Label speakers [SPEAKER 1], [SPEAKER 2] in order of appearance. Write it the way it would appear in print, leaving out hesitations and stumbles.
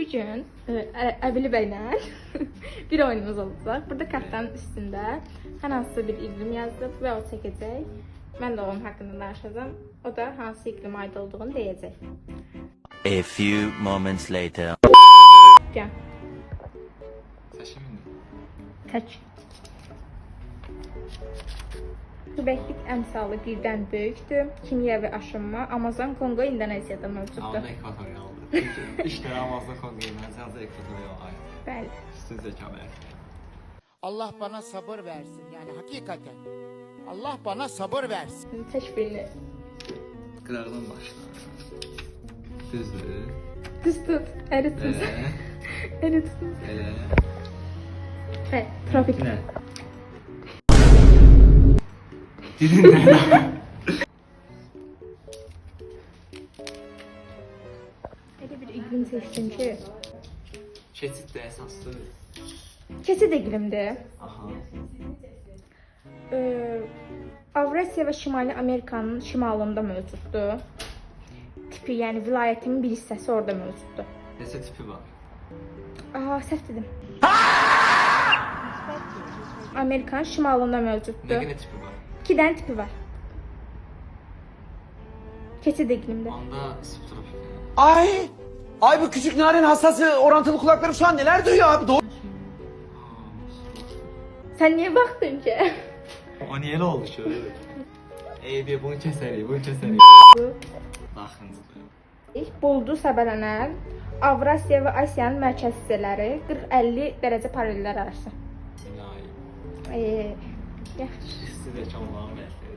[SPEAKER 1] Bugün Əbili bəylə bir oyunumuz olacaq. Burada kartların üstündə hər hansı bir iqlim yazılıb və o çəkəcək. Mən də onun haqqında danışacağım. O da hansı iqlimə aid olduğunu deyəcək.
[SPEAKER 2] A few moments later.
[SPEAKER 1] Gəl. Tək. Kubəklik əmsalı birdən böyükdür. Kimyəvi aşınma Amazon, Kongo, İndoneziyada mövcuddur.
[SPEAKER 3] Ekvatorialdır. İşte Amazon, Kongo, İndoneziyada ekvatorial ayı.
[SPEAKER 1] Bəli.
[SPEAKER 3] Üstün zekalı.
[SPEAKER 4] Allah bana sabır versin. Yani hakikaten. Allah bana sabır versin.
[SPEAKER 1] Tək birini.
[SPEAKER 3] Qıraqdan başla. Düzdür.
[SPEAKER 1] Düz tut. Əri tut. Əri tut. Tropik.
[SPEAKER 3] Nə? Dilindən.
[SPEAKER 1] Elə bir iqlim seçdim ki,
[SPEAKER 3] Keçid də əsasdır.
[SPEAKER 1] keçid iqlimdir.
[SPEAKER 3] Aha.
[SPEAKER 1] Avrasiya və Şimali Amerikanın şimalında mövcuddur. Tipi, yəni vilayətin bir hissəsi orada mövcuddur.
[SPEAKER 3] Neçə tipi var?
[SPEAKER 1] Səhv dedim. Amerikanın şimalında mövcuddur.
[SPEAKER 3] Nə tipi var?
[SPEAKER 1] 2 dənə tipi var. Keçid iqlimdir.
[SPEAKER 3] Onda subtropik.
[SPEAKER 5] Ay bu küçük narin hassası orantılı kulaklarım şu an neler duyuyor abi? Doğru.
[SPEAKER 1] Sən niyə baxdın ki?
[SPEAKER 3] O niye oldu şöyle? Bir bunu keserik, bunu keserik. Daxıncıdır.
[SPEAKER 1] Buldu səbələnər Avrasiya və Asiyanın mərkəz hissələri 40-50 dərəcə paralellər arası.
[SPEAKER 3] Silahi.
[SPEAKER 1] Yaxşı.
[SPEAKER 3] Siz də çalmağın məhsəli.